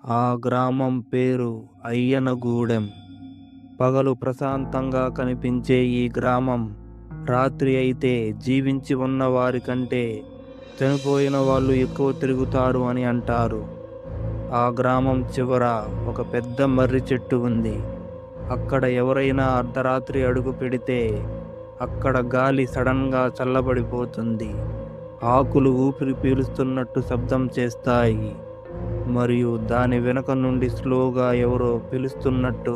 ఆ గ్రామం పేరు అయ్యనగూడెం. పగలు ప్రశాంతంగా కనిపించే ఈ గ్రామం రాత్రి అయితే జీవించి ఉన్న వారి కంటే చనిపోయిన వాళ్ళు ఎక్కువ తిరుగుతారు అని అంటారు. ఆ గ్రామం చివర ఒక పెద్ద మర్రి చెట్టు ఉంది. అక్కడ ఎవరైనా అర్ధరాత్రి అడుగు పెడితే అక్కడ గాలి సడన్గా చల్లబడిపోతుంది. ఆకులు ఊపిరి పీలుస్తున్నట్టు శబ్దం చేస్తాయి. మరియు దాని వెనుక నుండి స్లోగా ఎవరో పిలుస్తున్నట్టు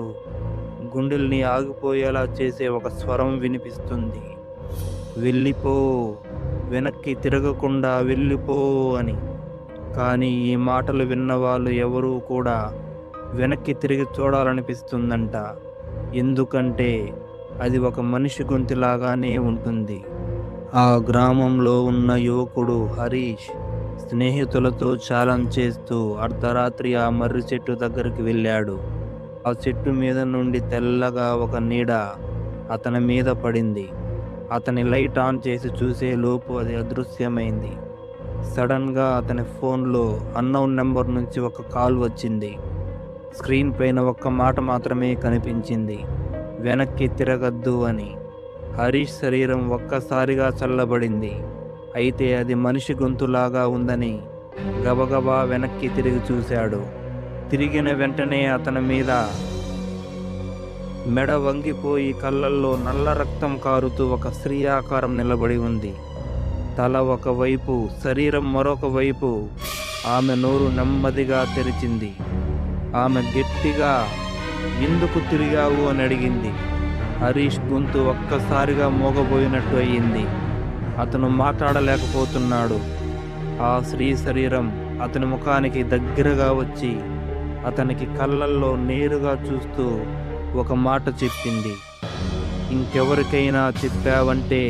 గుండెల్ని ఆగిపోయేలా చేసే ఒక స్వరం వినిపిస్తుంది. వెళ్ళిపో, వెనక్కి తిరగకుండా వెళ్ళిపో అని. కానీ ఈ మాటలు విన్నవాళ్ళు ఎవరూ కూడా వెనక్కి తిరిగి చూడాలనిపిస్తుందంట. ఎందుకంటే అది ఒక మనిషి గొంతులాగానే ఉంటుంది. ఆ గ్రామంలో ఉన్న యువకుడు హరీష్ స్నేహితులతో ఛాలెంజ్ చేస్తూ అర్ధరాత్రి ఆ మర్రి చెట్టు దగ్గరికి వెళ్ళాడు. ఆ చెట్టు మీద నుండి తెల్లగా ఒక నీడ అతని మీద పడింది. అతని లైట్ ఆన్ చేసి చూసే లోపు అది అదృశ్యమైంది. సడన్గా అతని ఫోన్లో అన్నౌన్ నెంబర్ నుంచి ఒక కాల్ వచ్చింది. స్క్రీన్ పైన ఒక్క మాట మాత్రమే కనిపించింది, వెనక్కి తిరగద్దు అని. హరీష్ శరీరం ఒక్కసారిగా చల్లబడింది. అయితే అది మనిషి గొంతులాగా ఉందని గబగబా వెనక్కి తిరిగి చూశాడు. తిరిగిన వెంటనే అతని మీద మెడ వంగిపోయి కళ్ళల్లో నల్ల రక్తం కారుతూ ఒక స్త్రీ ఆకారం నిలబడి ఉంది. తల ఒకవైపు, శరీరం మరొక వైపు. ఆమె నోరు నెమ్మదిగా తెరిచింది. ఆమె గట్టిగా ఎందుకు తిరిగావు అని అడిగింది. హరీష్ గొంతు ఒక్కసారిగా మోగబోయినట్టు అయ్యింది. అతను మాట్లాడలేకపోతున్నాడు. ఆ స్త్రీ శరీరం అతని ముఖానికి దగ్గరగా వచ్చి అతనికి కళ్ళల్లో నేరుగా చూస్తూ ఒక మాట చెప్పింది, ఇంకెవరికైనా చెప్పావంటే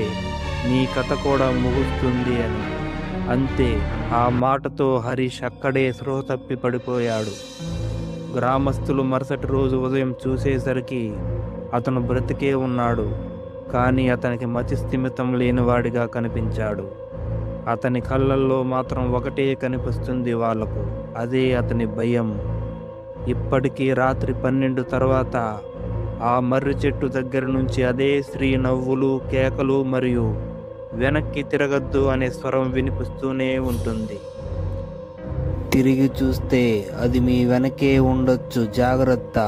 నీ కథ కూడా ముగుస్తుంది అని. అంతే, ఆ మాటతో హరీష్ అక్కడే స్పృహ తప్పి పడిపోయాడు. గ్రామస్తులు మరుసటి రోజు ఉదయం చూసేసరికి అతను బ్రతికే ఉన్నాడు. కానీ అతనికి మతి స్థిమితం లేనివాడిగా కనిపించాడు. అతని కళ్ళల్లో మాత్రం ఒకటే కనిపిస్తుంది వాళ్లకు, అదే అతని భయం. ఇప్పటికీ రాత్రి 12 తర్వాత ఆ మర్రి చెట్టు దగ్గర నుంచి అదే స్త్రీ నవ్వులు, కేకలు మరియు వెనక్కి తిరగద్దు అనే స్వరం వినిపిస్తూనే ఉంటుంది. తిరిగి చూస్తే అది మీ వెనకే ఉండొచ్చు, జాగ్రత్త.